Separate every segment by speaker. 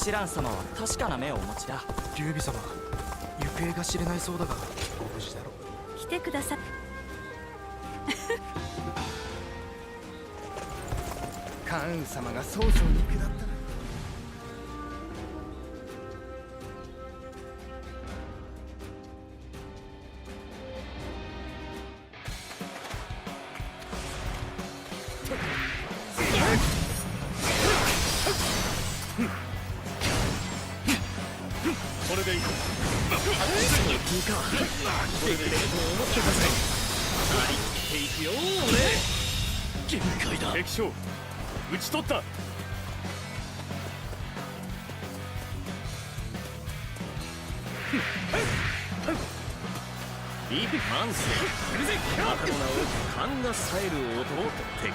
Speaker 1: シラン様は確かな目をお持ちだ。
Speaker 2: 劉備様、行方が知れないそうだがご無事だろう。
Speaker 3: 来てください。
Speaker 4: 関羽様が曹操に下ったら
Speaker 5: これでいい。
Speaker 1: いいか。これでいいと思ってください。張り切っていくよ俺。限界だ。
Speaker 5: 敵将討ち取った。
Speaker 1: 一般性またの名を勘が冴える男ってか。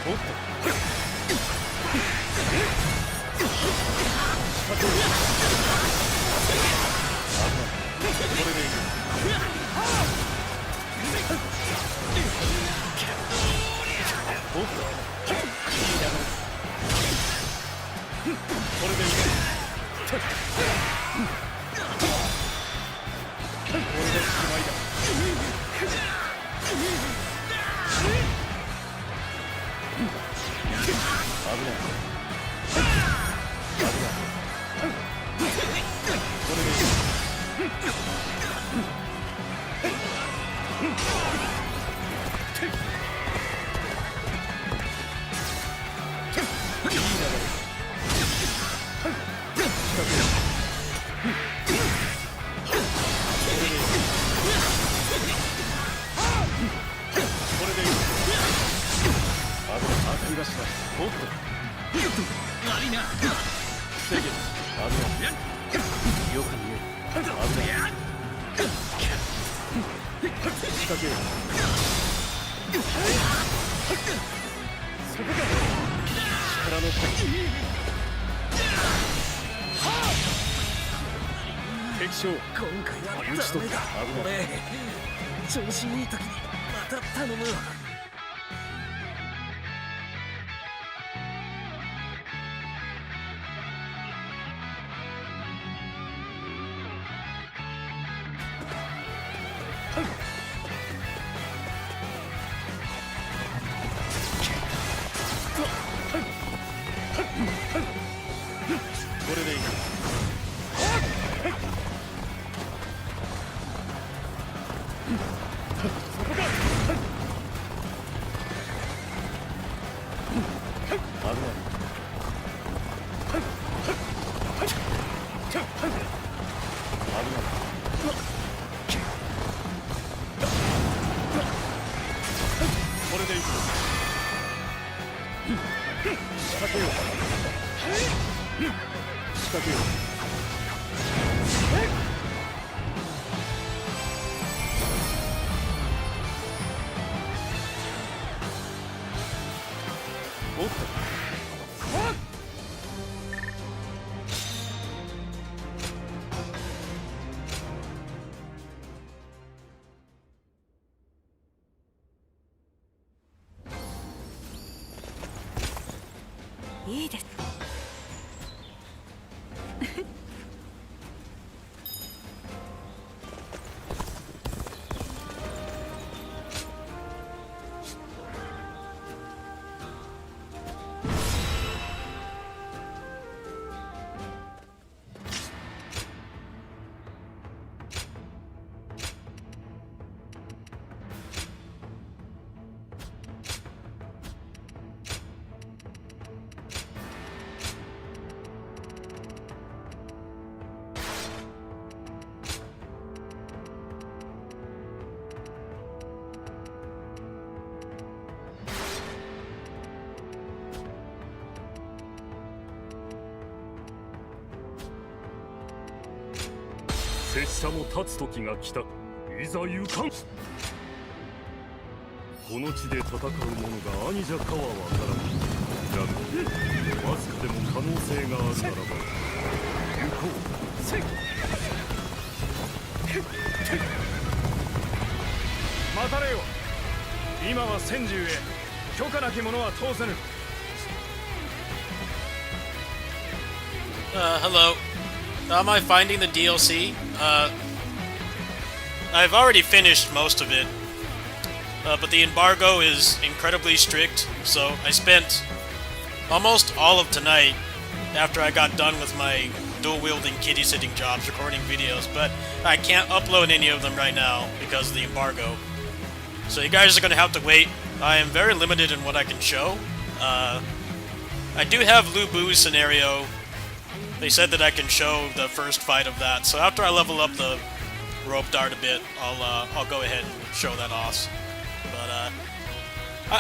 Speaker 5: おっとこれでいい。おっとこれでいい。これでしまいだ。危ない。これでいい。おっと
Speaker 1: 悪いな。
Speaker 5: 防げ。危ない。よく見える。危ない。仕掛けよう。そこか。力の限り。敵将
Speaker 1: 今回は
Speaker 5: 打ち取った。危ない。
Speaker 1: 俺調子いい時にまた頼むわ。
Speaker 5: これでいい。そこか。危ない。危ない。これでいい。仕掛けよう。仕掛けよう。おっと
Speaker 3: いいです。
Speaker 5: 拙者も立つ時が来た。いざ行かん。この地で戦う者が兄者かはわからない。だがわずかでも可能性があるならば行こう。渡れよ。今は戦獣へ許可なき者は通せぬ。
Speaker 3: Hello. Am I finding the DLC? I've already finished most of it. But the embargo is incredibly strict, so I spent almost all of tonight after I got done with my dual-wielding kitty-sitting jobs recording videos, but I can't upload any of them right now because of the embargo. So you guys are going to have to wait. I am very limited in what I can show. I do have Lu Bu's scenario. They said that I can show the first fight of that, so after I level up the rope dart a bit, I'll go ahead and show that off. But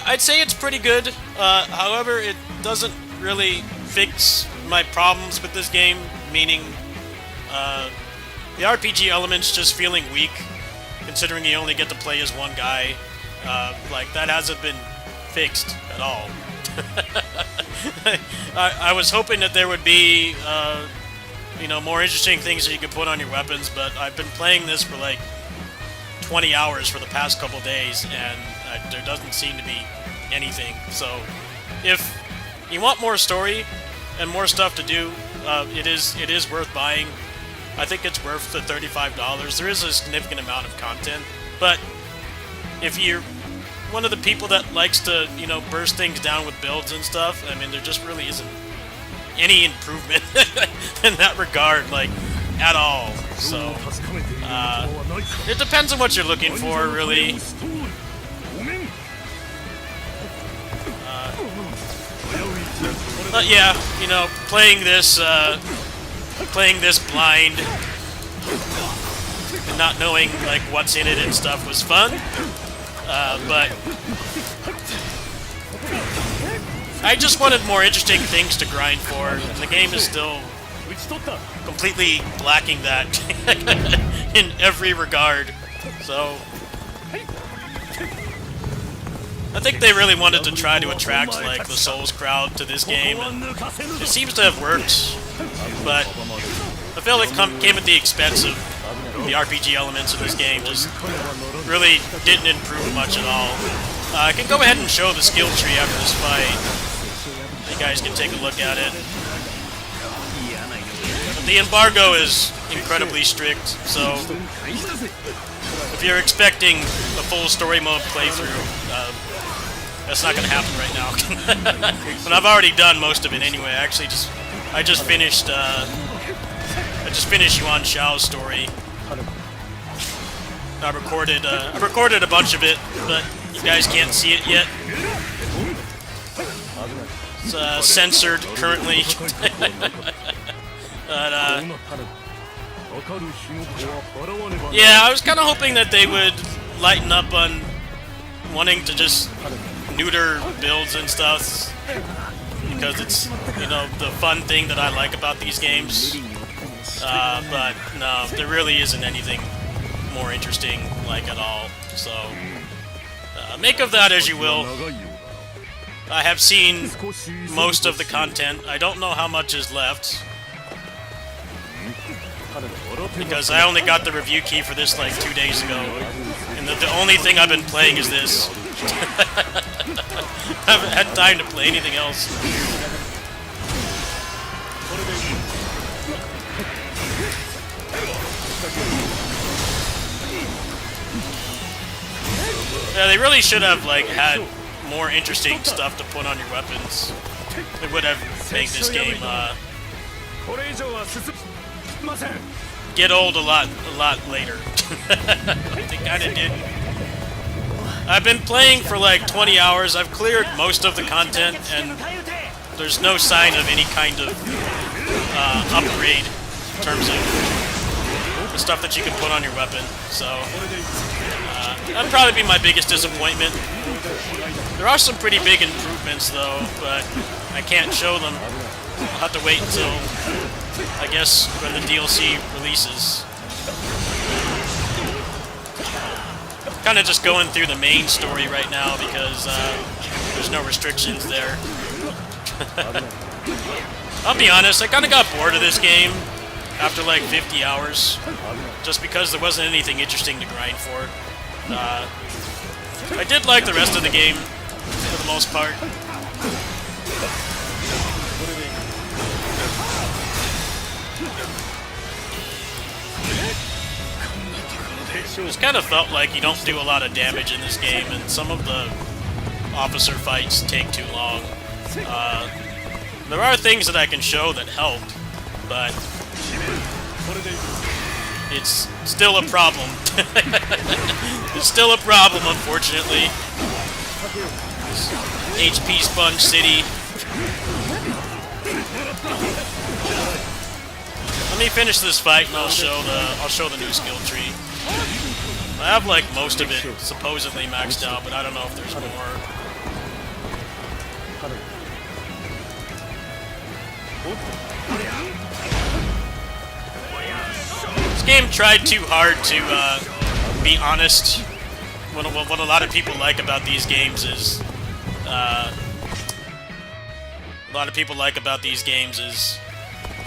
Speaker 3: I'd say it's pretty good. However, it doesn't really fix my problems with this game, meaning the RPG elements just feeling weak, considering you only get to play as one guy. Like, that hasn't been fixed at all. I was hoping that there would be, you know, more interesting things that you could put on your weapons, but I've been playing this for like 20 hours for the past couple days, and there doesn't seem to be anything. So, if you want more story and more stuff to do, it is worth buying. I think it's worth the $35. There is a significant amount of content, but if you're one of the people that likes to, you know, burst things down with builds and stuff, I mean, there just really isn't any improvement in that regard, like, at all. So, it depends on what you're looking for, really. But yeah, you know, playing this blind and not knowing, like, what's in it and stuff was fun. But I just wanted more interesting things to grind for, and the game is still completely lacking that in every regard. So I think they really wanted to try to attract, like, the Souls crowd to this game, and it seems to have worked, but I feel like it came at the expense of the RPG elements of this game. Just really didn't improve much at all. I can go ahead and show the skill tree after this fight. You guys can take a look at it. But the embargo is incredibly strict, so if you're expecting a full story mode playthrough, that's not going to happen right now. But I've already done most of it anyway. I just finished Yuan Shao's story. I recorded a bunch of it, but you guys can't see it yet. It's censored currently. But yeah, I was kind of hoping that they would lighten up on wanting to just neuter builds and stuff, because it's, you know, the fun thing that I like about these games. But no, there really isn't anything more interesting, like, at all. So make of that as you will. I have seen most of the content. I don't know how much is left, because I only got the review key for this like 2 days ago, and the only thing I've been playing is this. I haven't had time to play anything else. Yeah, they really should have, like, had more interesting stuff to put on your weapons. It would have made this game get old a lot later. They kind of did. I've been playing for like 20 hours. I've cleared most of the content, and there's no sign of any kind of upgrade in terms of the stuff that you can put on your weapon. So that'd probably be my biggest disappointment. There are some pretty big improvements though, but I can't show them. I'll have to wait until, I guess, when the DLC releases. Kind of just going through the main story right now because there's no restrictions there. I'll be honest, I kind of got bored of this game after like 50 hours, just because there wasn't anything interesting to grind for. I did like the rest of the game for the most part. It just kind of felt like you don't do a lot of damage in this game, and some of the officer fights take too long. There are things that I can show that helped, but it's still a problem. It's still a problem, unfortunately. HP Sponge City. Let me finish this fight, and I'll show the new skill tree. I have like most of it supposedly maxed out, but I don't know if there's more. This game tried too hard to be honest. What a lot of people like about these games is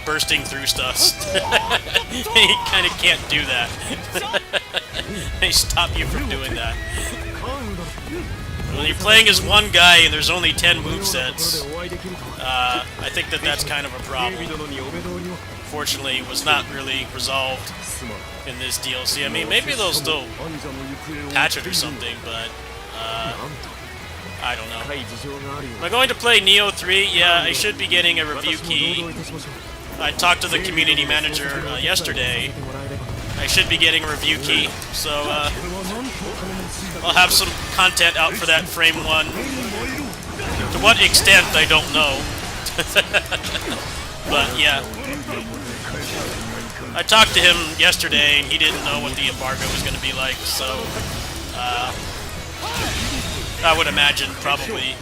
Speaker 3: bursting through stuff. You kind of can't do that. They stop you from doing that. When you're playing as one guy and there's only 10 movesets, I think that's kind of a problem. Fortunately, it was not really resolved in this DLC. I mean, maybe they'll still patch it or something, but I don't know. Am I going to play Neo 3? Yeah, I should be getting a review key. I talked to the community manager yesterday. I should be getting a review key, so I'll have some content out for that Frame 1. To what extent, I don't know. But yeah. I talked to him yesterday, and he didn't know what the embargo was going to be like, so I would imagine probably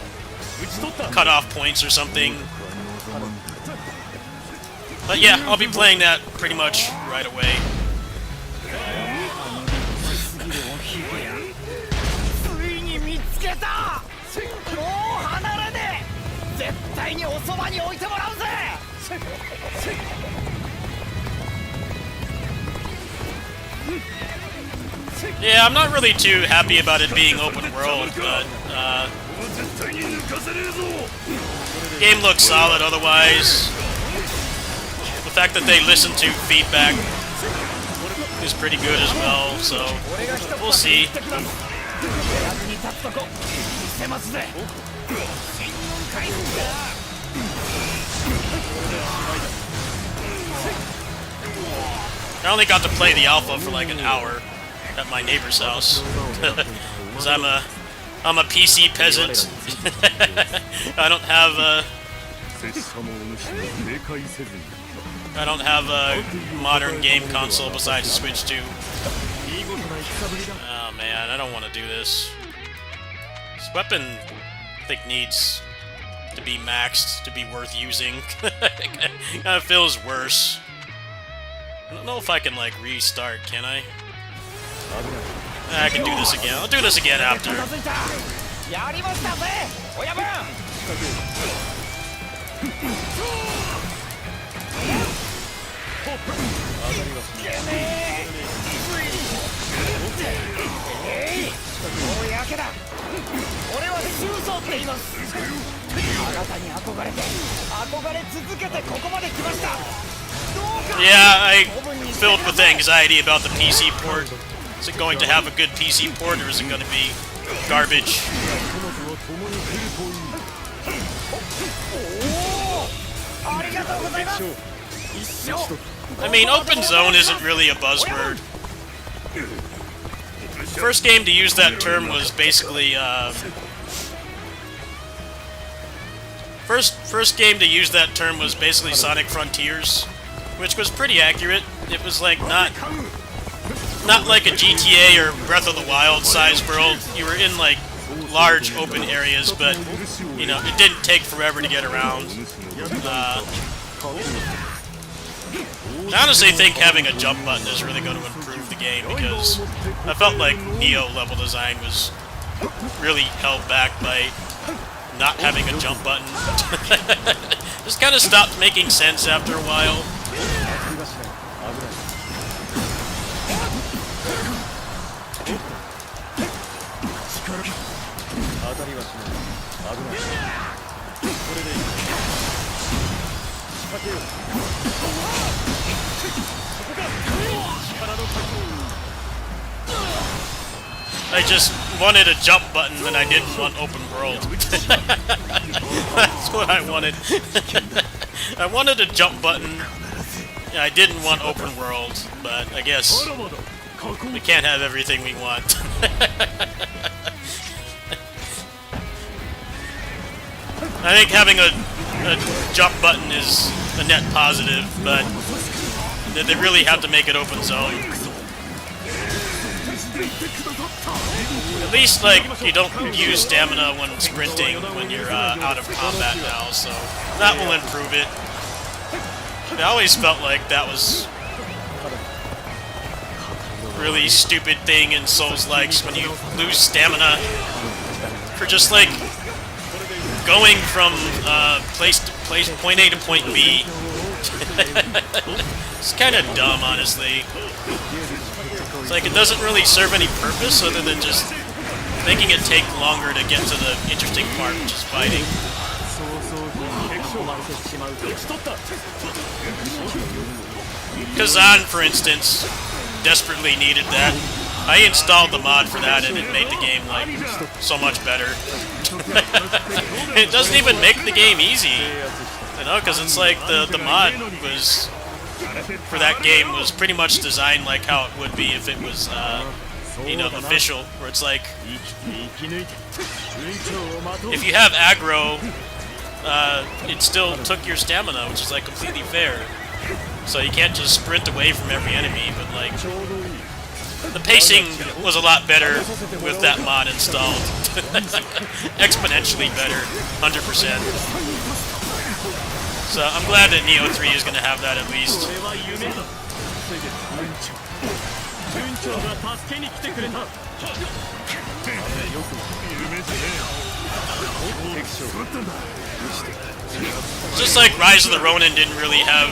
Speaker 3: cut-off points or something. But yeah, I'll be playing that pretty much right away.
Speaker 4: ついに見つけた。もう離れねえ。絶対におそばに置いてもらうぜ。
Speaker 3: Yeah, I'm not really too happy about it being open world, but game looks solid otherwise. The fact that they listen to feedback is pretty good as well, so we'll see. I only got to play the alpha for like an hour at my neighbor's house, because I'm a PC peasant. I don't have a modern game console besides Switch 2. Oh man, I don't want to do this. This weapon, I think, needs to be maxed to be worth using. It kind of feels worse. I don't know if I can, like, restart, can I? I can do this again. I'll do this again after. Yeah, I filled with anxiety about the PC port. Is it going to have a good PC port, or is it going to be garbage? I mean, open zone isn't really a buzzword. First game to use that term was basically, First game to use that term was basically Sonic Frontiers, which was pretty accurate. It was like not like a GTA or Breath of the Wild size world. You were in like large open areas, but you know, it didn't take forever to get around. I honestly think having a jump button is really going to improve the game, because I felt like Neo level design was really held back by not having a jump button. Just kind of stopped making sense after a while.
Speaker 1: 当たりはしない危ないこれでいい仕掛けようそこか力の確
Speaker 3: I just wanted a jump button and I didn't want open world. That's what I wanted. I wanted a jump button and I didn't want open world, but I guess we can't have everything we want. I think having a jump button is a net positive, but they really have to make it open zone. At least, like, you don't use stamina when sprinting when you're out of combat now, so that will improve it. I always felt like that was a really stupid thing in Souls-likes when you lose stamina for just, like, going from point A to point B. It's kind of dumb, honestly. It's like it doesn't really serve any purpose other than just making it take longer to get to the interesting part, which is fighting. Kazan, for instance, desperately needed that. I installed the mod for that and it made the game, like, so much better. It doesn't even make the game easy, you know, because it's like the mod was, for that game, was pretty much designed like how it would be if it was, you know, official, where it's like, if you have aggro, it still took your stamina, which is, like, completely fair. So you can't just sprint away from every enemy, but, like, the pacing was a lot better with that mod installed. Exponentially better, 100%. So I'm glad that Neo 3 is going to have that at least. Just like Rise of the Ronin didn't really have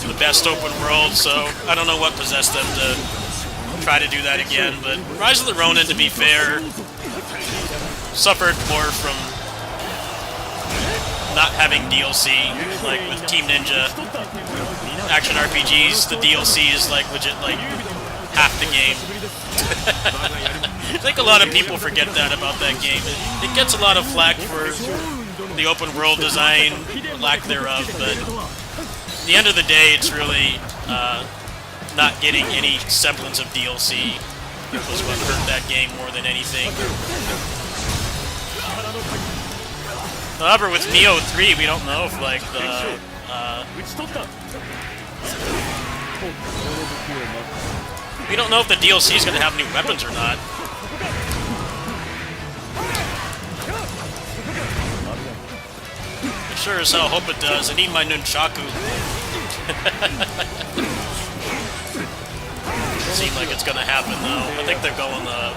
Speaker 3: the best open world, so I don't know what possessed them to try to do that again, but Rise of the Ronin, to be fair, suffered more from not having DLC, like with Team Ninja. Action RPGs, the DLC is like legit like half the game. I think a lot of people forget that about that game. It gets a lot of flack for the open world design, lack thereof, but at the end of the day, it's really not getting any semblance of DLC was what hurt that game more than anything. However, with Neo 3, we don't know if, like, the, we don't know if the DLC is going to have new weapons or not. I sure as hell hope it does. I need my nunchaku. Seems like it's going to happen, though. I think they're going the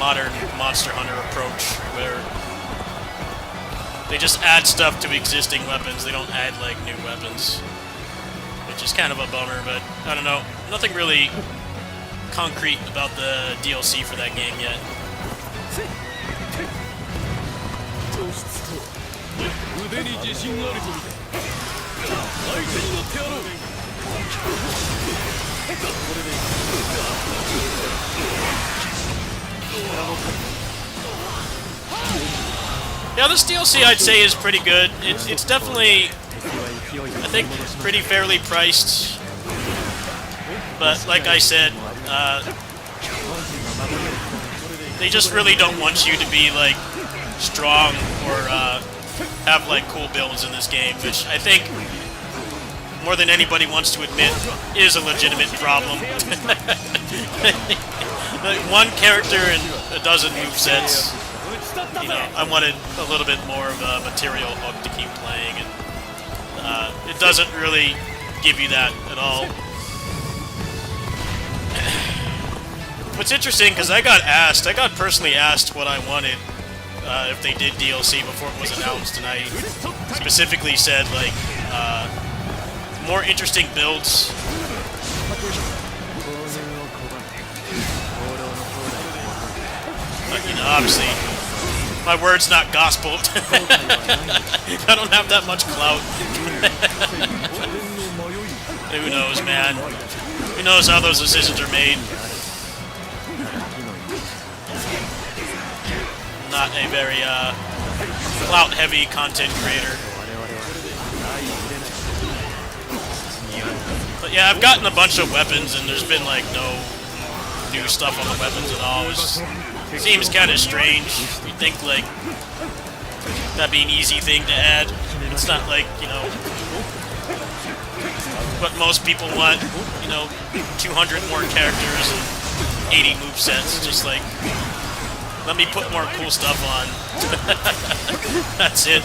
Speaker 3: modern Monster Hunter approach, where they just add stuff to existing weapons. They don't add, like, new weapons. Which is kind of a bummer, but I don't know. Nothing really concrete about the DLC for that game yet. Yeah, this DLC I'd say is pretty good. It's definitely, I think, pretty fairly priced. But like I said, they just really don't want you to be like strong or have like cool builds in this game, which I think more than anybody wants to admit is a legitimate problem. Like one character and a dozen movesets. You know, I wanted a little bit more of a material hook to keep playing, and it doesn't really give you that at all. What's interesting, because I got personally asked what I wanted if they did DLC before it was announced, and I specifically said, like, more interesting builds. mean, obviously, my word's not gospel. I don't have that much clout. Who knows, man? Who knows how those decisions are made? Not a very clout-heavy content creator. But yeah, I've gotten a bunch of weapons, and there's been like no new stuff on the weapons at all. It seems kind of strange. You think like that'd be an easy thing to add. It's not like, you know, what most people want, you know, 200 more characters and 80 movesets. Just like, let me put more cool stuff on. That's it.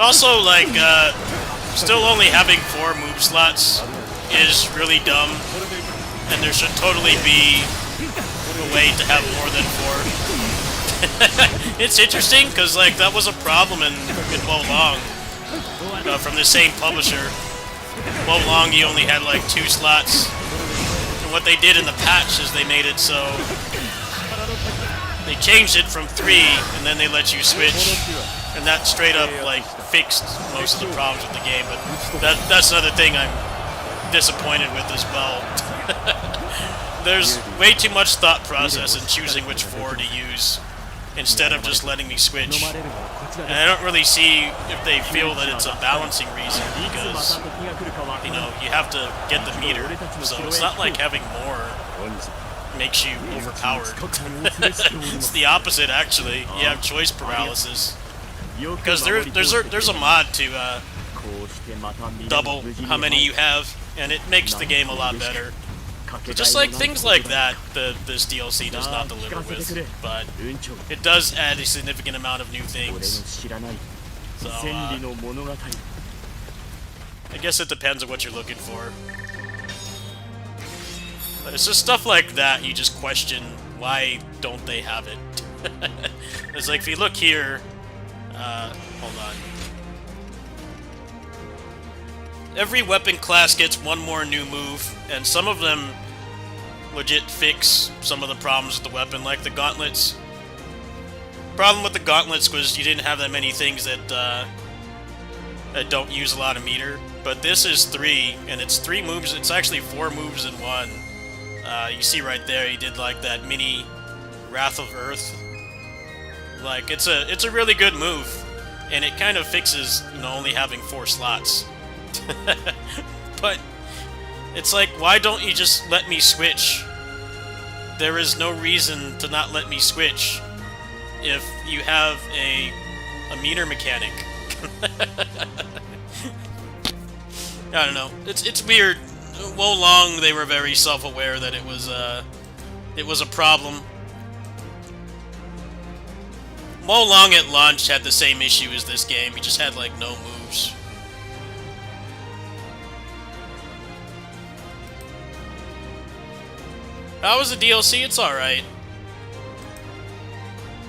Speaker 3: Also, like, still only having 4 move slots is really dumb, and there should totally be a way to have more than 4. It's interesting, because, like, that was a problem in Wo Long, from the same publisher. Wo Long, you only had, like, 2 slots, and what they did in the patch is they made it so they changed it from 3, and then they let you switch, and that straight up, like, fixed most of the problems with the game, but that's another thing I'm disappointed with as well. There's way too much thought process in choosing which 4 to use, instead of just letting me switch. And I don't really see if they feel that it's a balancing reason, because, you know, you have to get the meter, so it's not like having more makes you overpowered. It's the opposite, actually. You have choice paralysis. Because there's a mod to double how many you have, and it makes the game a lot better. Just like things like that, this DLC does not deliver with, but it does add a significant amount of new things. So, I guess it depends on what you're looking for. But it's just stuff like that you just question, why don't they have it? It's like, if you look here, hold on. Every weapon class gets 1 more new move, and some of them legit fix some of the problems with the weapon, like the gauntlets. Problem with the gauntlets was you didn't have that many things that that don't use a lot of meter, but this is 3, and it's 3 moves. It's actually 4 moves in 1. You see right there, he did like that mini Wrath of Earth. Like, it's a really good move, and it kind of fixes, you know, only having 4 slots. But it's like, why don't you just let me switch? There is no reason to not let me switch if you have a meter mechanic. I don't know. It's weird. Wo Long, they were very self-aware that it was a problem. Wo Long at launch had the same issue as this game. He just had like no moves. How was the DLC? It's alright.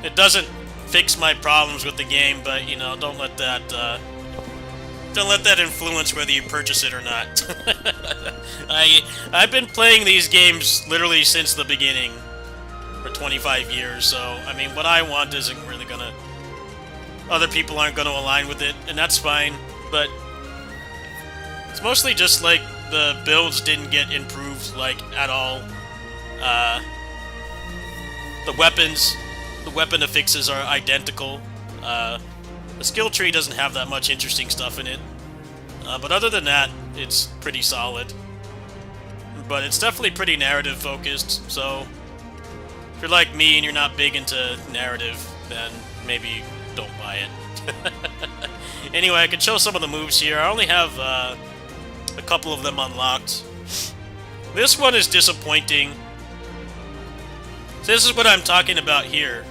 Speaker 3: It doesn't fix my problems with the game, but, you know, don't let that influence whether you purchase it or not. I've been playing these games literally since the beginning for 25 years, so, I mean, what I want isn't really gonna... Other people aren't gonna align with it, and that's fine, but... It's mostly just, like, the builds didn't get improved, like, at all. The weapon affixes are identical. The skill tree doesn't have that much interesting stuff in it. But other than that, it's pretty solid. But it's definitely pretty narrative focused, so if you're like me and you're not big into narrative, then maybe don't buy it. Anyway, I can show some of the moves here. I only have a couple of them unlocked. This one is disappointing. So this is what I'm talking about here.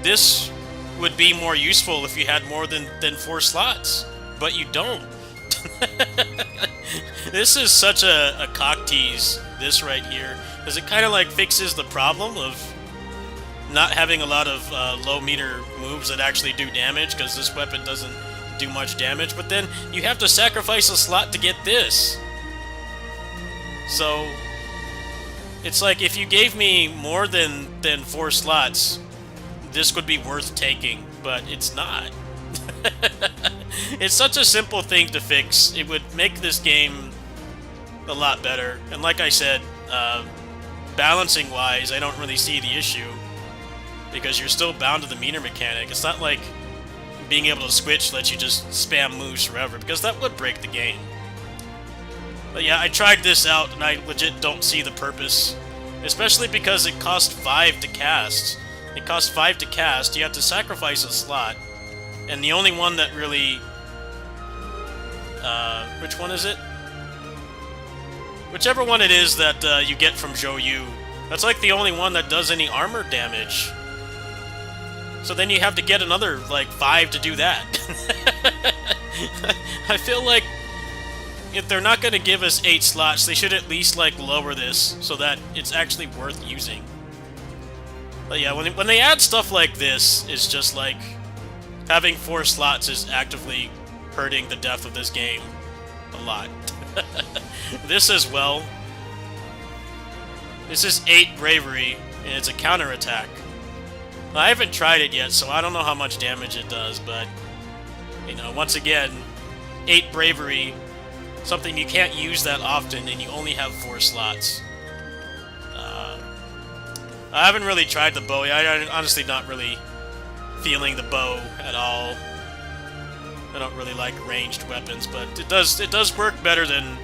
Speaker 3: This would be more useful if you had more than 4 slots, but you don't. This is such a cock tease, this right here, because it kind of like fixes the problem of not having a lot of low meter moves that actually do damage, because this weapon doesn't do much damage, but then you have to sacrifice a slot to get this. So it's like if you gave me more than 4 slots, this would be worth taking, but it's not. It's such a simple thing to fix. It would make this game a lot better. And like I said, balancing-wise, I don't really see the issue, because you're still bound to the meter mechanic. It's not like being able to switch lets you just spam moves forever, because that would break the game. But yeah, I tried this out, and I legit don't see the purpose. Especially because it costs 5 to cast. It costs 5 to cast, you have to sacrifice a slot. And the only one that really... which one is it? Whichever one it is that you get from Zhou Yu. That's like the only one that does any armor damage. So then you have to get another, like, 5 to do that. I feel like if they're not going to give us 8 slots, they should at least, like, lower this so that it's actually worth using. But yeah, when they add stuff like this, it's just like... Having 4 slots is actively hurting the depth of this game a lot. This as well. This is 8 Bravery, and it's a counterattack. I haven't tried it yet, so I don't know how much damage it does, but... You know, once again, 8 Bravery, something you can't use that often, and you only have 4 slots. I haven't really tried the bow. I'm honestly not really feeling the bow at all. I don't really like ranged weapons, but it does work better than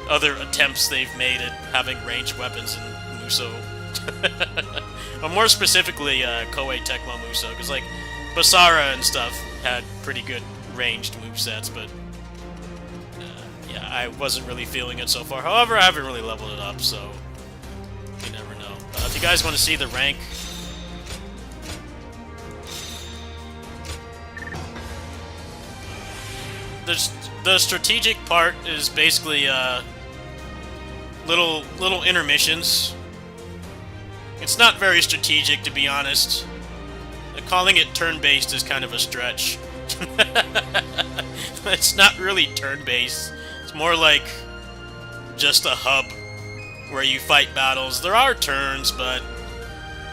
Speaker 3: other attempts they've made at having ranged weapons in Musou. Or more specifically, Koei Tecmo Musou, because like Basara and stuff had pretty good ranged movesets, but yeah, I wasn't really feeling it so far. However, I haven't really leveled it up, so you never know. If you guys want to see the rank, the strategic part is basically little intermissions. It's not very strategic, to be honest. Calling it turn-based is kind of a stretch. It's not really turn-based. It's more like just a hub where you fight battles. There are turns, but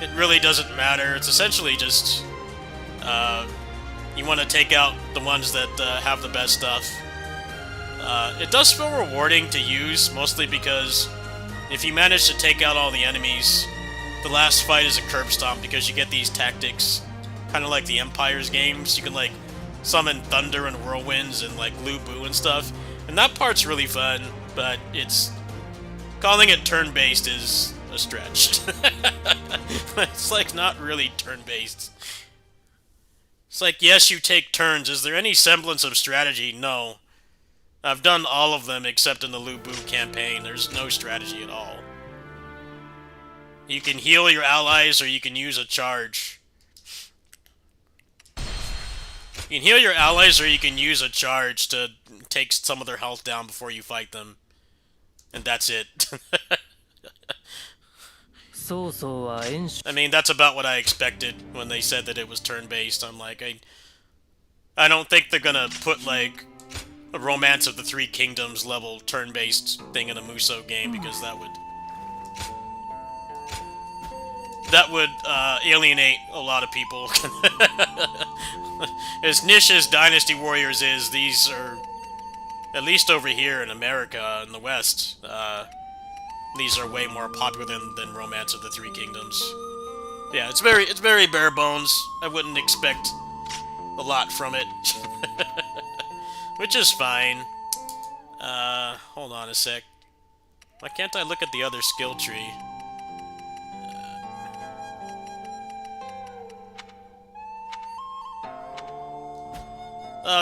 Speaker 3: it really doesn't matter. It's essentially just you want to take out the ones that have the best stuff. It does feel rewarding to use, mostly because if you manage to take out all the enemies, the last fight is a curb stomp, because you get these tactics, kind of like the Empires games. You can like summon thunder and whirlwinds and like Lu Bu and stuff, and that part's really fun, but calling it turn-based is a stretch. It's like not really turn-based. It's like, yes, you take turns. Is there any semblance of strategy? No. I've done all of them except in the Lu Bu campaign. There's no strategy at all. You can heal your allies, or you can use a charge. You can heal your allies, or you can use a charge to take some of their health down before you fight them. And that's it.
Speaker 1: 曹操は演習
Speaker 3: I mean, that's about what I expected when they said that it was turn-based. I'm like, I don't think they're gonna put, like, a Romance of the Three Kingdoms level turn-based thing in a Musou game, because that would alienate a lot of people. As niche as Dynasty Warriors is, these are, at least over here in America, in the West, these are way more popular than Romance of the Three Kingdoms. Yeah, it's very bare bones. I wouldn't expect a lot from it. Which is fine. Hold on a sec. Why can't I look at the other skill tree?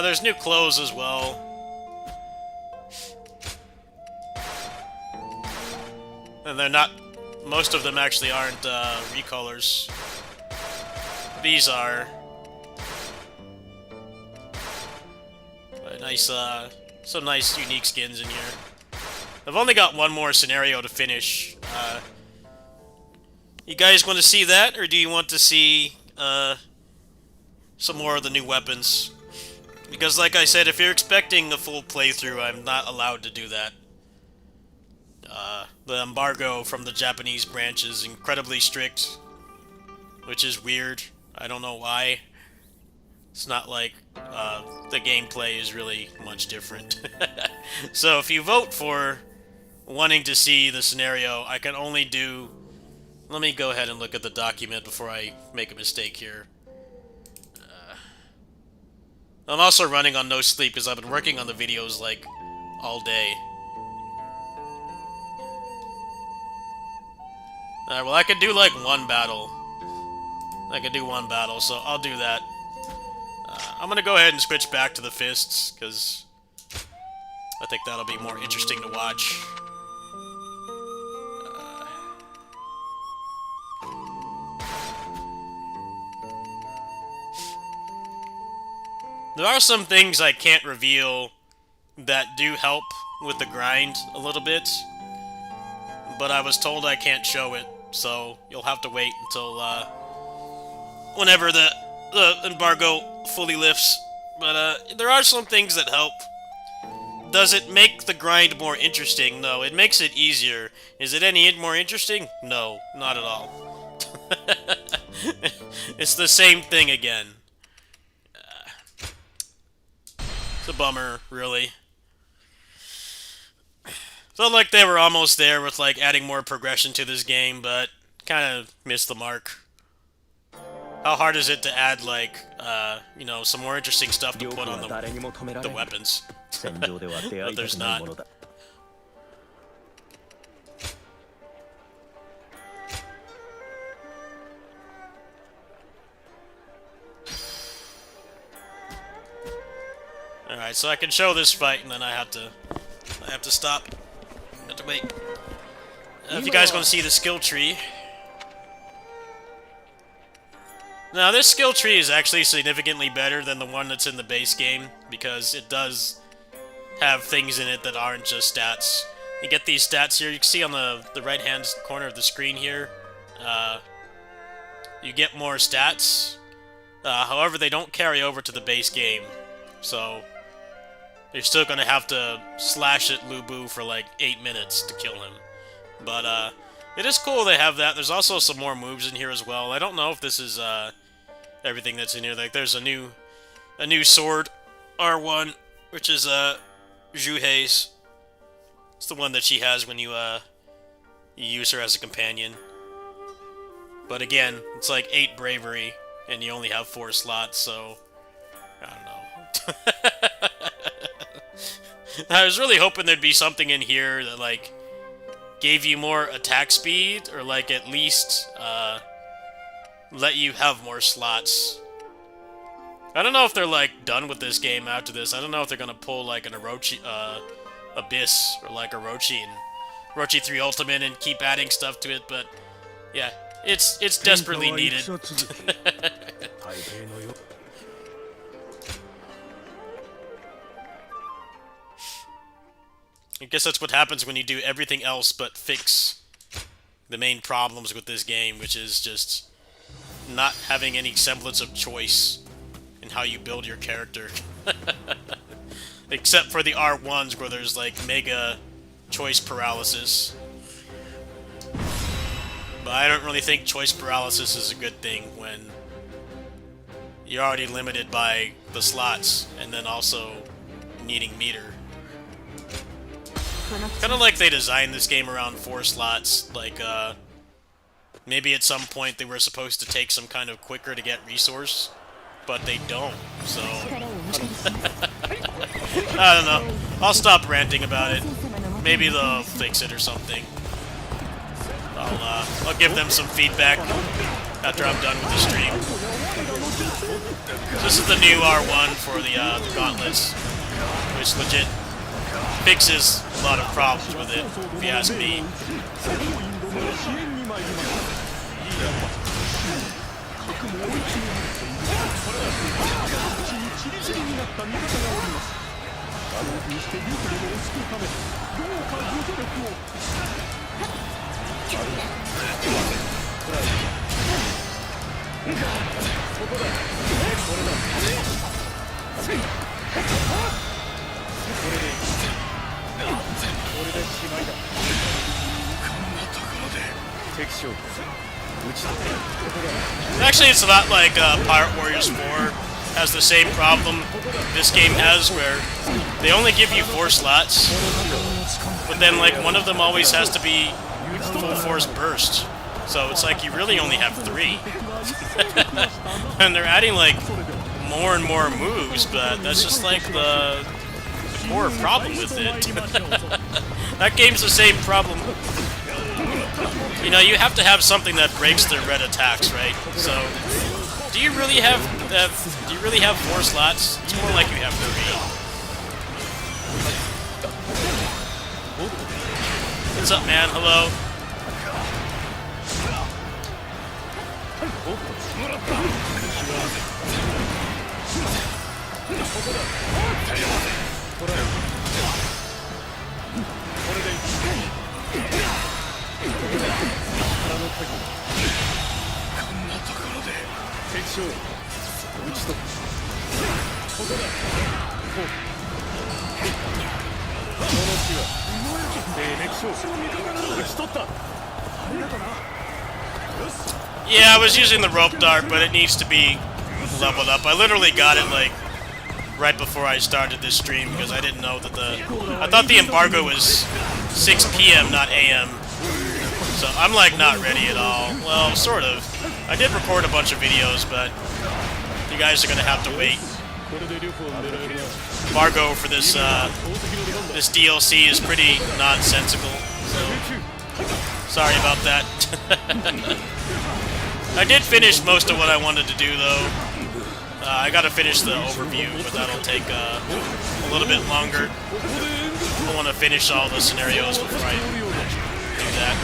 Speaker 3: There's new clothes as well. And they're not... Most of them actually aren't, recolors. These are. Nice, some nice unique skins in here. I've only got one more scenario to finish. You guys want to see that, or do you want to see, some more of the new weapons? Because, like I said, if you're expecting a full playthrough, I'm not allowed to do that. The embargo from the Japanese branch is incredibly strict, which is weird. I don't know why. It's not like the gameplay is really much different. So if you vote for wanting to see the scenario, I can only do... Let me go ahead and look at the document before I make a mistake here. I'm also running on no sleep because I've been working on the videos like all day. Alright, well I could do like one battle. I could do one battle, so I'll do that. I'm gonna go ahead and switch back to the fists, because I think that'll be more interesting to watch. There are some things I can't reveal that do help with the grind a little bit, but I was told I can't show it, so you'll have to wait until whenever the embargo fully lifts. But there are some things that help. Does it make the grind more interesting? No, it makes it easier. Is it any more interesting? No, not at all. It's the same thing again. It's a bummer, really. Felt like they were almost there with, like, adding more progression to this game, but kind of missed the mark. How hard is it to add, like, you know, some more interesting stuff to put on the weapons? But there's not. Alright, so I can show this fight, and then I have to stop. I have to wait. If you guys want to see the skill tree... Now, this skill tree is actually significantly better than the one that's in the base game, because it does have things in it that aren't just stats. You get these stats here, you can see on the right-hand corner of the screen here, you get more stats. However, they don't carry over to the base game, so you're still going to have to slash at Lu Bu for like 8 minutes to kill him. But it is cool they have that. There's also some more moves in here as well. I don't know if this is everything that's in here. Like, there's a new sword, R1, which is Zhuhei's. It's the one that she has when you use her as a companion. But again, it's like 8 bravery, and you only have 4 slots, so I don't know. I was really hoping there'd be something in here that, like, gave you more attack speed, or, like, at least, let you have more slots. I don't know if they're, like, done with this game after this. I don't know if they're gonna pull, like, an Orochi, Abyss, or, like, Orochi, and Orochi 3 Ultimate, and keep adding stuff to it, but, yeah, it's desperately needed. I guess that's what happens when you do everything else but fix the main problems with this game, which is just not having any semblance of choice in how you build your character. Except for the R1s where there's like mega choice paralysis. But I don't really think choice paralysis is a good thing when you're already limited by the slots and then also needing meter. Kind of like they designed this game around 4 slots, like maybe at some point they were supposed to take some kind of quicker to get resource, but they don't, so I don't know. I'll stop ranting about it. Maybe they'll fix it or something. I'll give them some feedback after I'm done with the stream. This is the new R1 for the gauntlets, which legit fixes a lot of problems with it, if you ask me. Actually, it's a lot like Pirate Warriors 4 has the same problem this game has, where they only give you 4 slots, but then like one of them always has to be full force burst. So it's like you really only have 3. And they're adding like more and more moves, but that's just like the core problem with it. That game's the same problem. You know, you have to have something that breaks their red attacks, right? So, do you really have 4 slots? It's more like you have 3. What's up, man? Hello. Yeah, I was using the rope dart, but it needs to be leveled up. I literally got it like right before I started this stream because I didn't know that I thought the embargo was 6 p.m. not a.m. So I'm like not ready at all. Well, sort of. I did record a bunch of videos, but you guys are gonna have to wait. Embargo for this this DLC is pretty nonsensical. So sorry about that. I did finish most of what I wanted to do, though. I gotta finish the overview, but that'll take a little bit longer. I want to finish all the scenarios before I do that.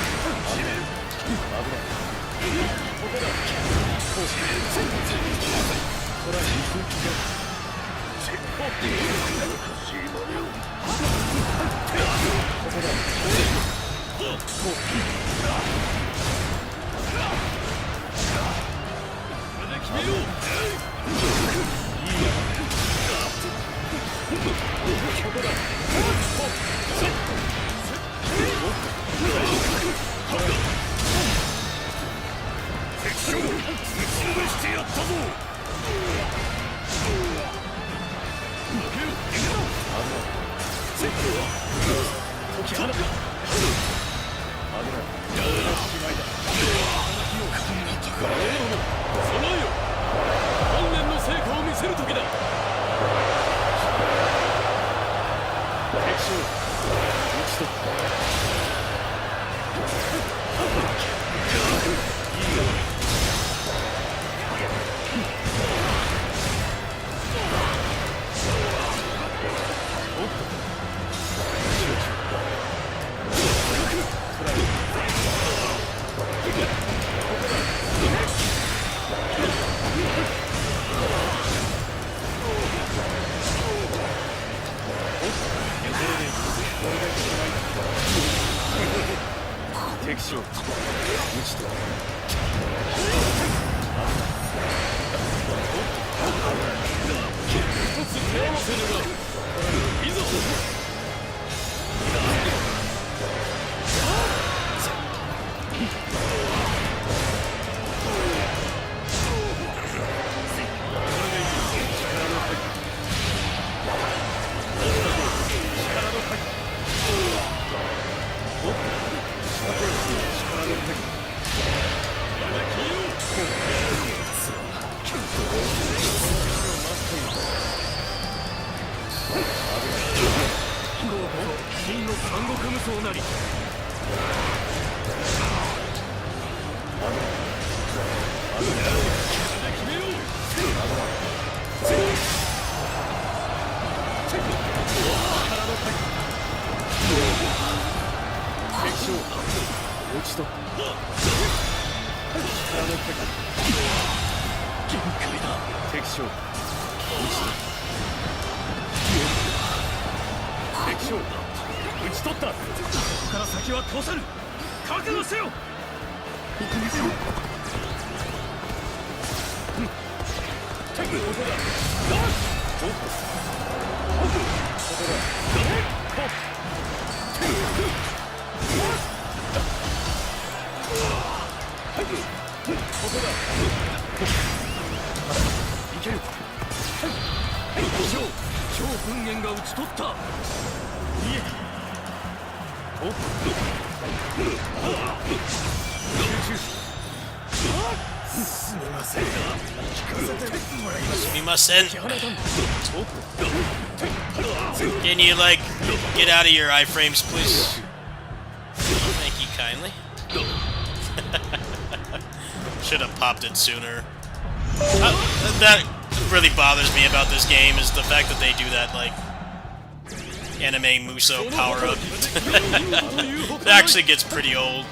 Speaker 5: 真の三国無双なり。敵将落ちと限界だ。敵将落ちと敵将討ち取った。ここから先は通さぬ。覚悟せよ。行きましょう。ここだ。いける。超噴煙が討ち取った。いえ。おっ。集中。すみません。聞かせてもらいましょう。
Speaker 3: すみません。Can you like get out of your iframes, please? Thank you kindly. Should have popped it sooner. That really bothers me about this game is the fact that they do that like anime Muso power up. It actually gets pretty old.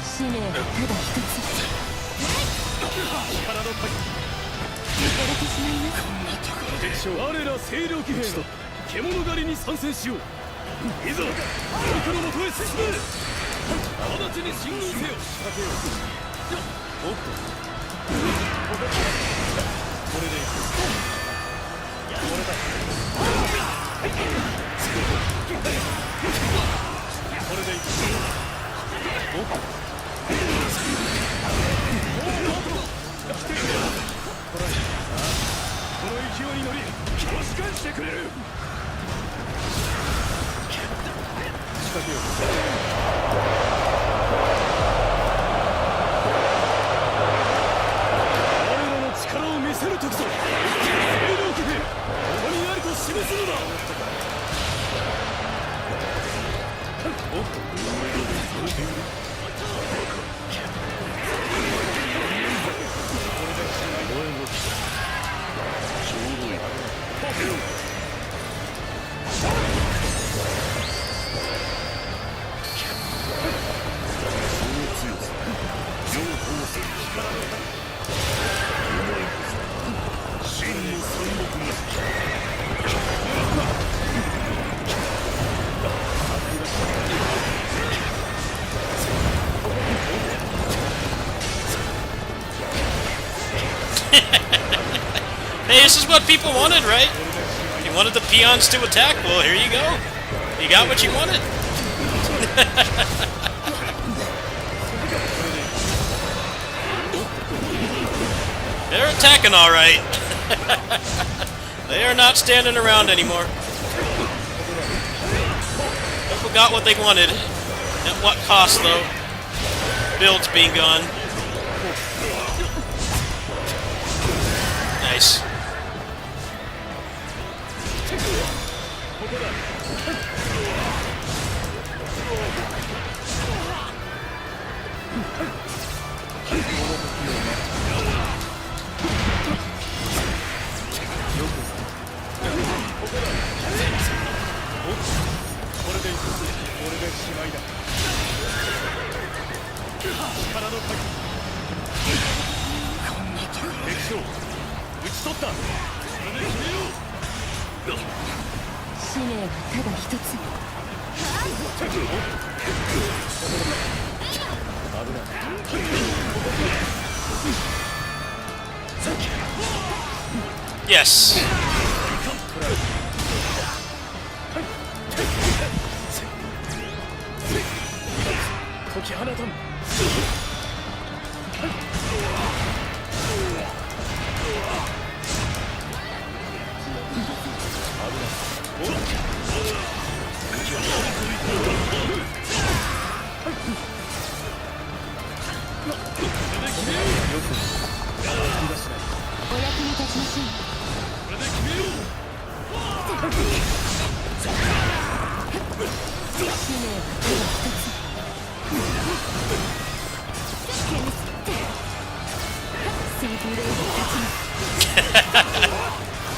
Speaker 6: 使命はただ一つ。汚れてしまいます。
Speaker 5: 我ら清涼騎兵が獣狩りに参戦しよう。いざ誰かのもとへ進め。直ちに進軍せよ。おっとこれでこれだ。これでいく。おっとこの勢いに乗り押し返してくれる。仕掛けよう。我らの力を見せる時ぞ。清涼騎兵ここにありと示すのだ。おっと
Speaker 3: Hey, this is what people wanted, right? You wanted the peons to attack? Well, here you go. You got what you wanted. They're attacking all right. They are not standing around anymore. People got what they wanted. At what cost, though? Builds being gone. Nice. Yes.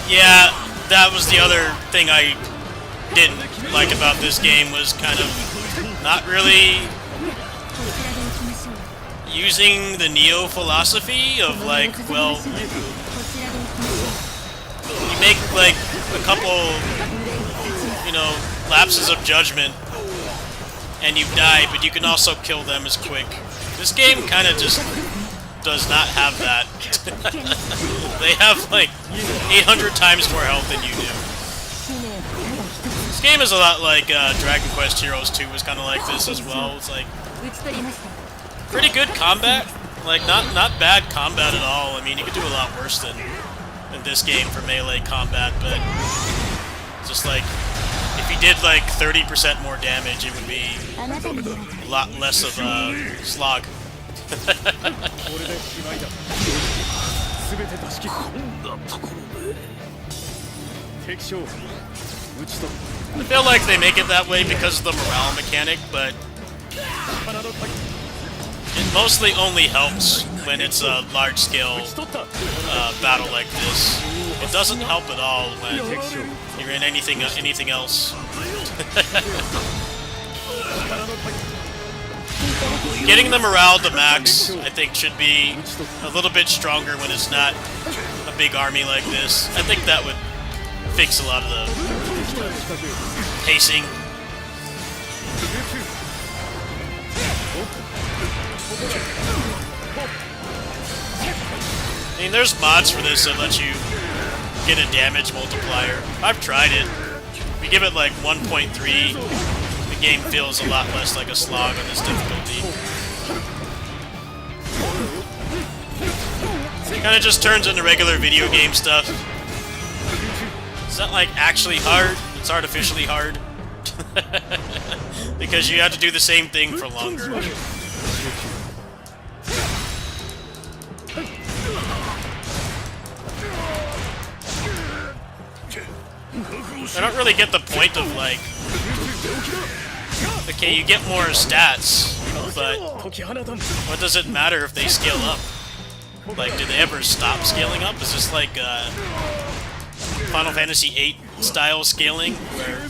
Speaker 3: Yeah, that was the other thing I didn't like about this game, was kind of not really using the Neo philosophy of like, well, you make like a couple, you know, lapses of judgment and you die, but you can also kill them as quick. This game kind of just does not have that. They have like 800 times more health than you do. This game is a lot like Dragon Quest Heroes 2 was kind of like this as well. It's like pretty good combat, like not bad combat at all. I mean, you could do a lot worse than this game for melee combat, but just like if you did like 30% more damage, it would be a lot less of a slog. I feel like they make it that way because of the morale mechanic, but it mostly only helps when it's a large-scale
Speaker 5: 取った
Speaker 3: battle like this. It doesn't help at all when you're in anything else. Getting the morale to max, I think, should be a little bit stronger when it's not a big army like this. I think that would fix a lot of the pacing. I mean, there's mods for this that let you get a damage multiplier. I've tried it. If you give it like 1.3, the game feels a lot less like a slog on this difficulty. It kind of just turns into regular video game stuff. It's not like actually hard, it's artificially hard. Because you have to do the same thing for longer. I don't really get the point of, like... Okay, you get more stats, but what does it matter if they scale up? Like, do they ever stop scaling up? Is this like Final Fantasy VIII style scaling, where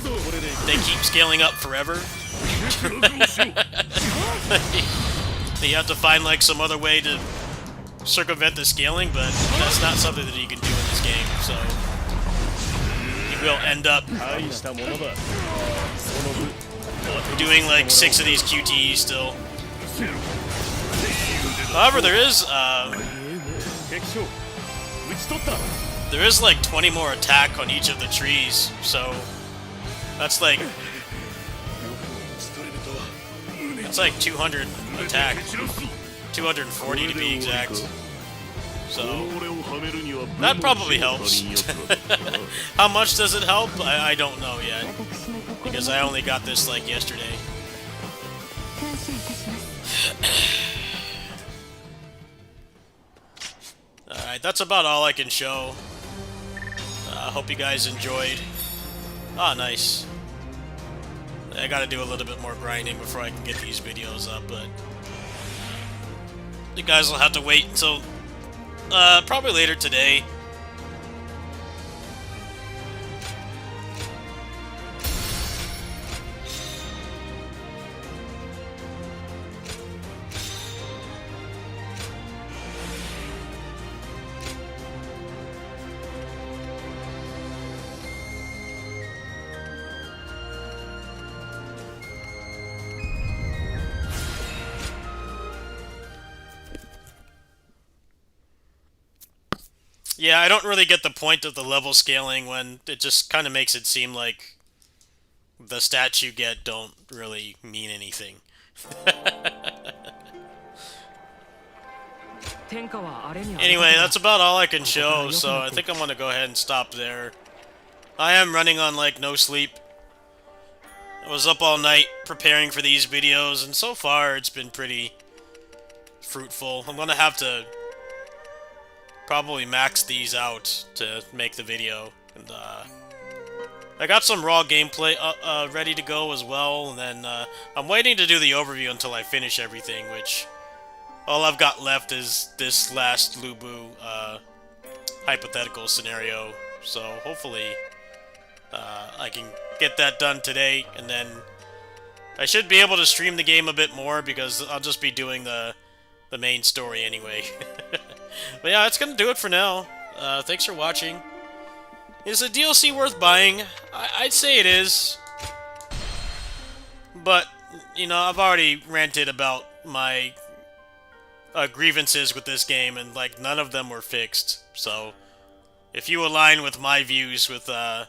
Speaker 3: they keep scaling up forever? You have to find like some other way to circumvent the scaling, but that's not something that you can do in this game, so you will end up
Speaker 5: 大したものだその分
Speaker 3: doing like 6 of these QTEs still. However, there is
Speaker 5: 敵将討ち取った
Speaker 3: there is like 20 more attack on each of the trees, so that's like 200 attack, 240 to be exact. So that probably helps. How much does it help? I don't know yet, because I only got this like yesterday.
Speaker 6: 感謝いたします
Speaker 3: Alright, that's about all I can show. I hope you guys enjoyed. Ah, nice. I gotta do a little bit more grinding before I can get these videos up, but you guys will have to wait until probably later today. Yeah, I don't really get the point of the level scaling when it just kind of makes it seem like the stats you get don't really mean anything. Anyway, that's about all I can show, so I think I'm going to go ahead and stop there. I am running on, like, no sleep. I was up all night preparing for these videos, and so far it's been pretty fruitful. I'm going to have to probably max these out to make the video. And I got some raw gameplay ready to go as well, and then I'm waiting to do the overview until I finish everything, which all I've got left is this last Lu Bu hypothetical scenario. So hopefully I can get that done today, and then I should be able to stream the game a bit more because I'll just be doing the main story anyway. But yeah, that's gonna do it for now. Thanks for watching. Is the DLC worth buying? I'd say it is. But, you know, I've already ranted about my grievances with this game, and, like, none of them were fixed. So, if you align with my views with the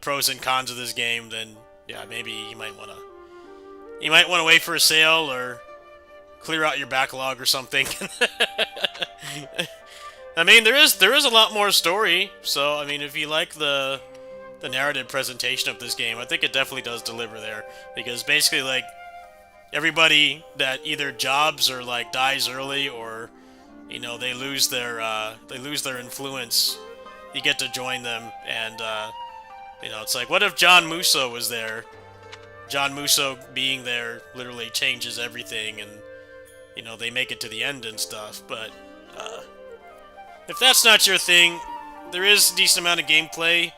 Speaker 3: pros and cons of this game, then, yeah, maybe you might want to wait for a sale, or clear out your backlog or something. I mean, there is a lot more story, so I mean, if you like the narrative presentation of this game, I think it definitely does deliver there, because basically, like, everybody that either jobs or like dies early, or you know, they lose their influence, you get to join them, and you know, it's like, what if John Musso was there? John Musso being there literally changes everything, and you know, they make it to the end and stuff, but if that's not your thing, there is a decent amount of gameplay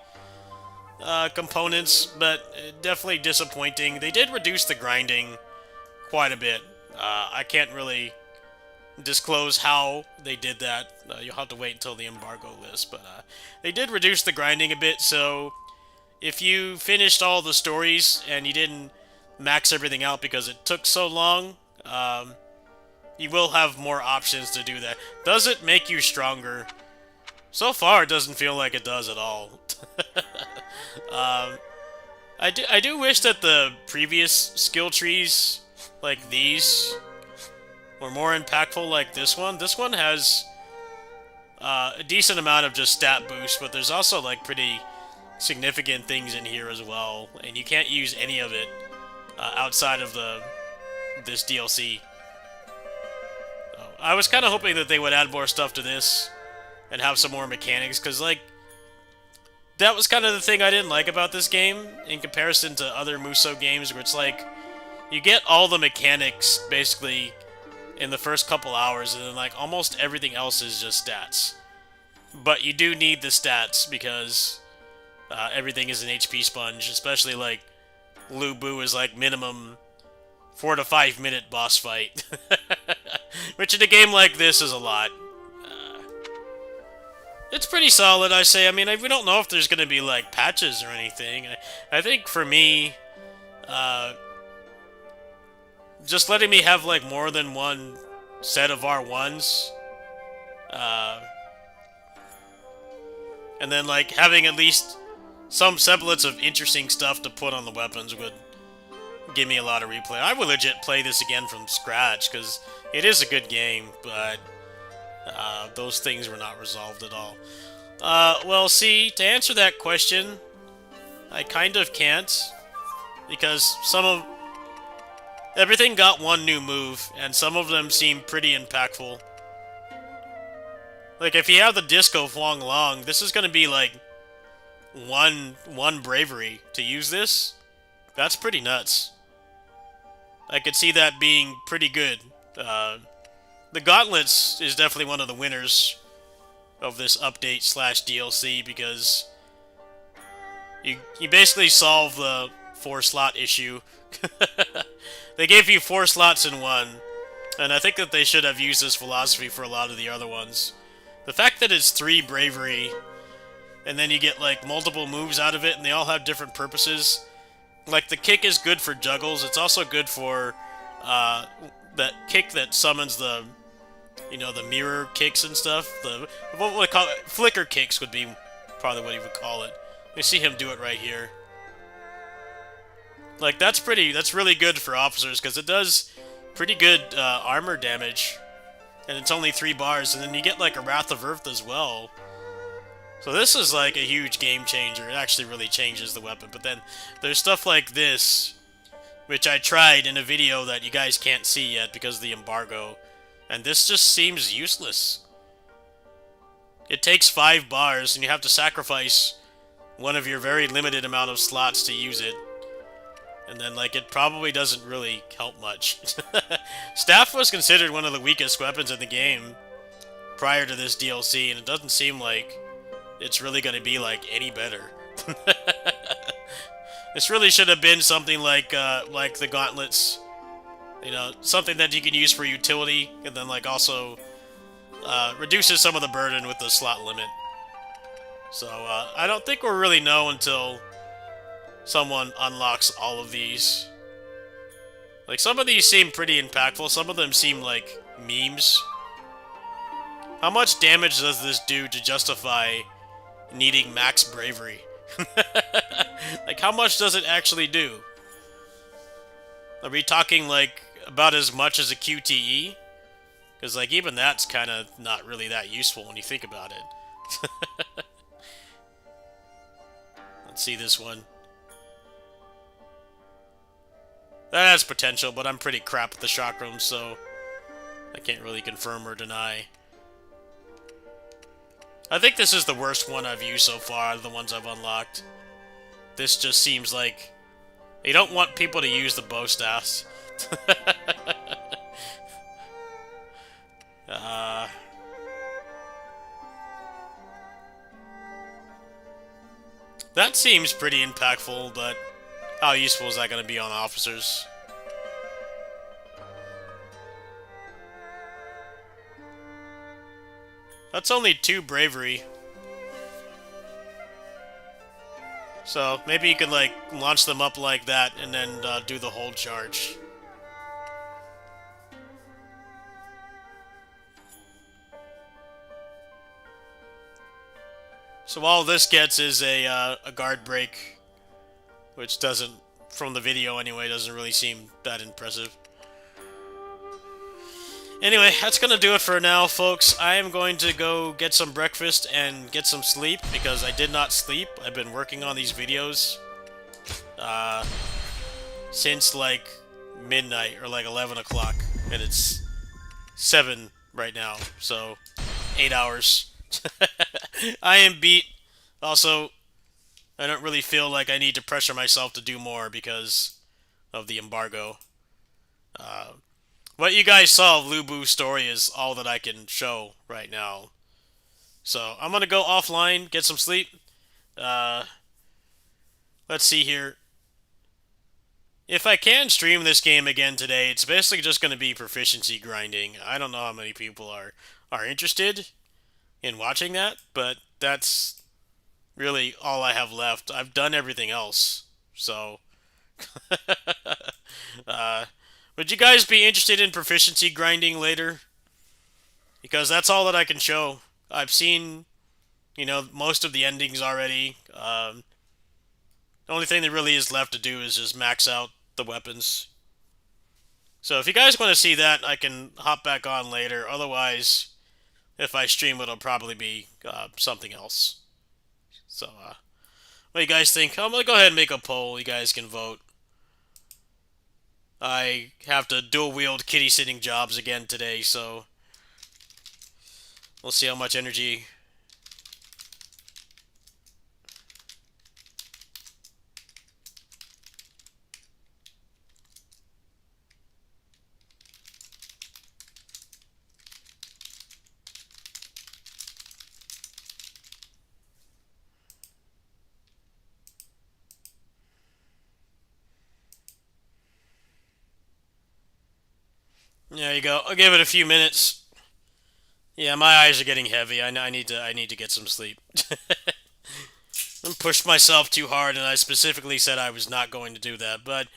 Speaker 3: components, but definitely disappointing. They did reduce the grinding quite a bit. I can't really disclose how they did that. You'll have to wait until the embargo list, but they did reduce the grinding a bit, so if you finished all the stories and you didn't max everything out because it took so long, you will have more options to do that. Does it make you stronger? So far, it doesn't feel like it does at all. I do wish that the previous skill trees, like these, were more impactful like this one. This one has a decent amount of just stat boost, but there's also like pretty significant things in here as well, and you can't use any of it outside of this DLC. I was kind of hoping that they would add more stuff to this and have some more mechanics, because like that was kind of the thing I didn't like about this game in comparison to other Musou games, where it's like you get all the mechanics basically in the first couple hours, and then like almost everything else is just stats. But you do need the stats because everything is an HP sponge, especially like Lu Bu is like minimum 4 to 5 minute boss fight, which in a game like this is a lot. It's pretty solid, I say. I mean, we don't know if there's going to be like patches or anything. I think for me, just letting me have like more than one set of R1s, and then like having at least some semblance of interesting stuff to put on the weapons would give me a lot of replay. I would legit play this again from scratch, because it is a good game, but those things were not resolved at all. Well, see, to answer that question, I kind of can't, because everything got one new move, and some of them seem pretty impactful. Like, if you have the Disco Huang Long, this is gonna be like one bravery to use this. That's pretty nuts. I could see that being pretty good. The Gauntlets is definitely one of the winners of this update / DLC, because you basically solve the 4-slot issue. They gave you 4 slots in one, and I think that they should have used this philosophy for a lot of the other ones. The fact that it's 3 bravery, and then you get like multiple moves out of it, and they all have different purposes. Like, the kick is good for juggles. It's also good for that kick that summons the, you know, the mirror kicks and stuff. What would I call it? Flicker kicks would be probably what he would call it. You see him do it right here. Like, that's really good for officers, because it does pretty good armor damage, and it's only 3 bars, and then you get like a Wrath of Earth as well. So this is like a huge game changer. It actually really changes the weapon. But then there's stuff like this, which I tried in a video that you guys can't see yet because of the embargo, and this just seems useless. It takes 5 bars, and you have to sacrifice one of your very limited amount of slots to use it. And then, like, it probably doesn't really help much. Staff was considered one of the weakest weapons in the game prior to this DLC, and it doesn't seem like it's really going to be, like, any better. This really should have been something like the Gauntlets. You know, something that you can use for utility, and then, like, also reduces some of the burden with the slot limit. So, I don't think we'll really know until someone unlocks all of these. Like, some of these seem pretty impactful, some of them seem like memes. How much damage does this do to justify needing max bravery? Like, how much does it actually do? Are we talking, like, about as much as a QTE? Because, like, even that's kind of not really that useful when you think about it. Let's see this one. That has potential, but I'm pretty crap with the chakram, so I can't really confirm or deny. I think this is the worst one I've used so far out of the ones I've unlocked. This just seems like they don't want people to use the bow staffs. That seems pretty impactful, but how useful is that going to be on officers? That's only 2 bravery. So maybe you could like launch them up like that and then do the hold charge. So all this gets is a guard break, which doesn't, from the video anyway, doesn't really seem that impressive. Anyway, that's gonna do it for now, folks. I am going to go get some breakfast and get some sleep, because I did not sleep. I've been working on these videos since like midnight, or like 11 o'clock, and it's 7 right now, so 8 hours. I am beat. Also, I don't really feel like I need to pressure myself to do more because of the embargo. What you guys saw of Lu Bu's story is all that I can show right now. So, I'm gonna go offline, get some sleep. Let's see here. If I can stream this game again today, it's basically just gonna be proficiency grinding. I don't know how many people are interested in watching that, but that's really all I have left. I've done everything else, so... would you guys be interested in proficiency grinding later? Because that's all that I can show. I've seen, you know, most of the endings already. The only thing that really is left to do is just max out the weapons. So if you guys want to see that, I can hop back on later. Otherwise, if I stream, it'll probably be something else. So, what do you guys think? I'm going to go ahead and make a poll. You guys can vote. I have to dual-wield kitty-sitting jobs again today, so we'll see how much energy. There you go. I'll give it a few minutes. Yeah, my eyes are getting heavy. I need to get some sleep. I pushed myself too hard, and I specifically said I was not going to do that, but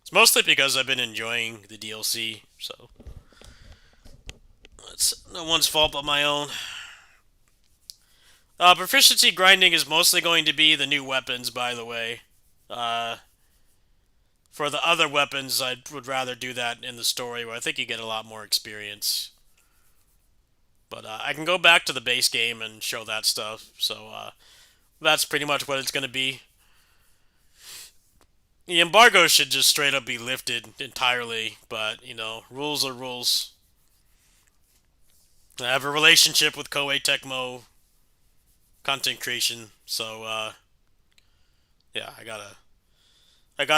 Speaker 3: it's mostly because I've been enjoying the DLC, so it's no one's fault but my own. Proficiency grinding is mostly going to be the new weapons, by the way. For the other weapons, I would rather do that in the story, where I think you get a lot more experience. But I can go back to the base game and show that stuff, so that's pretty much what it's going to be. The embargo should just straight up be lifted entirely, but, you know, rules are rules. I have a relationship with Koei Tecmo content creation, so, yeah, I gotta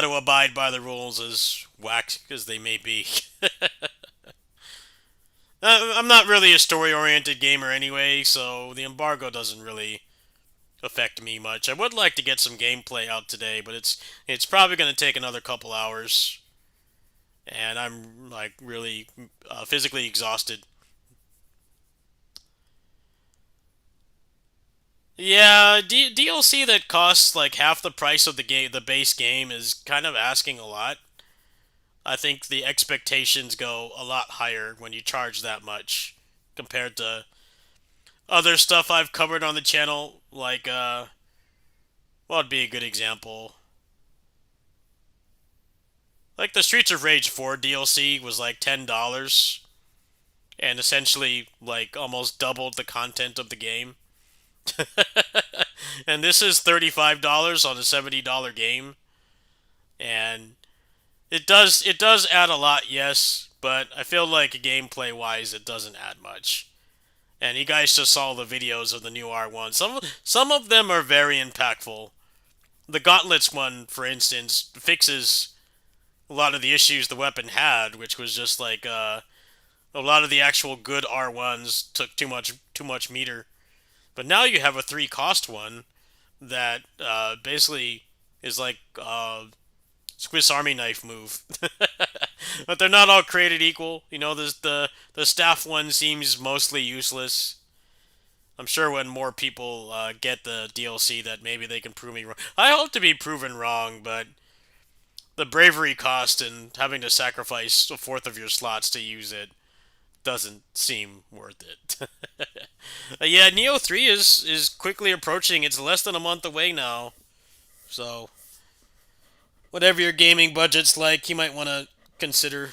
Speaker 3: abide by the rules, as whack as they may be. I'm not really a story-oriented gamer anyway, so the embargo doesn't really affect me much. I would like to get some gameplay out today, but it's probably going to take another couple hours. And I'm, like, really physically exhausted. Yeah, DLC that costs like half the price of the base game is kind of asking a lot. I think the expectations go a lot higher when you charge that much compared to other stuff I've covered on the channel, like what would be a good example? Like the Streets of Rage 4 DLC was like $10 and essentially like almost doubled the content of the game. And this is $35 on a $70 game, and it does add a lot, yes, but I feel like gameplay wise it doesn't add much. And you guys just saw the videos of the new R1. Some of them are very impactful. The Gauntlets one, for instance, fixes a lot of the issues the weapon had, which was just like A lot of the actual good R1s took too much meter. But now you have a 3 cost one that basically is like Swiss Army knife move. But they're not all created equal. You know, the staff one seems mostly useless. I'm sure when more people get the DLC that maybe they can prove me wrong. I hope to be proven wrong, but the bravery cost and having to sacrifice a fourth of your slots to use it doesn't seem worth it. Yeah, Neo 3 is quickly approaching. It's less than a month away now. So, whatever your gaming budget's like, you might want to consider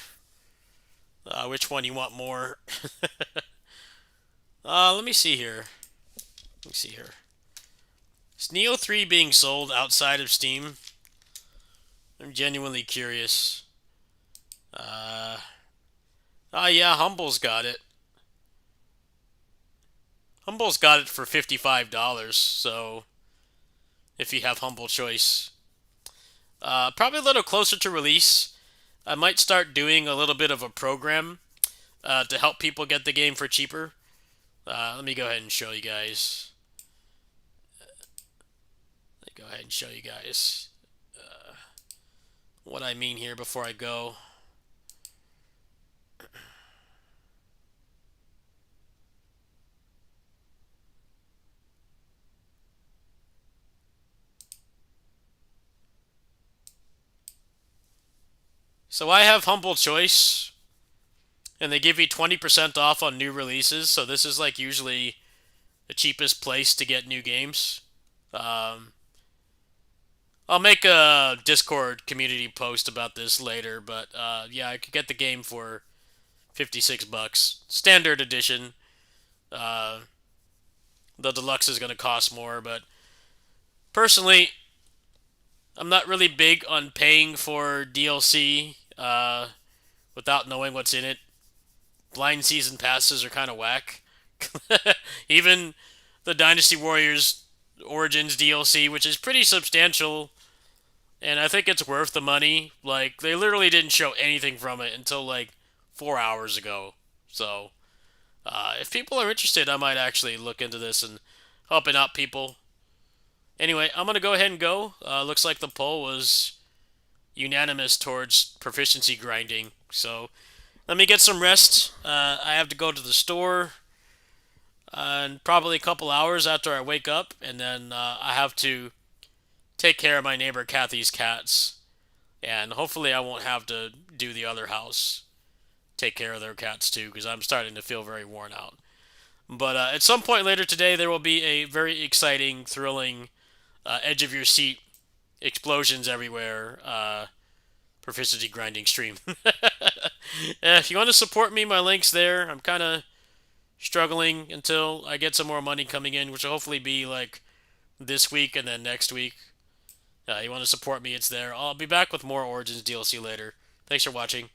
Speaker 3: which one you want more. Let me see here. Let me see here. Is Neo 3 being sold outside of Steam? I'm genuinely curious. Yeah, Humble's got it. Humble's got it for $55, so if you have Humble Choice. Probably a little closer to release. I might start doing a little bit of a program to help people get the game for cheaper. Let me go ahead and show you guys. What I mean here before I go. So I have Humble Choice, and they give you 20% off on new releases, so this is like usually the cheapest place to get new games. I'll make a Discord community post about this later, but yeah, I could get the game for $56. Standard edition. The deluxe is going to cost more, but personally, I'm not really big on paying for DLC without knowing what's in it. Blind season passes are kind of whack. Even the Dynasty Warriors Origins DLC, which is pretty substantial, and I think it's worth the money. Like, they literally didn't show anything from it until like 4 hours ago. So, if people are interested, I might actually look into this and helping out people. Anyway, I'm going to go ahead and go. Looks like the poll was unanimous towards proficiency grinding. So, let me get some rest. I have to go to the store in probably a couple hours after I wake up. And then I have to take care of my neighbor Kathy's cats. And hopefully I won't have to do the other house. Take care of their cats too, because I'm starting to feel very worn out. But at some point later today, there will be a very exciting, thrilling, edge of your seat, explosions everywhere, proficiency grinding stream. If you want to support me, my link's there. I'm kind of struggling until I get some more money coming in, which will hopefully be like this week and then next week. You want to support me, it's there. I'll be back with more Origins DLC later. Thanks for watching.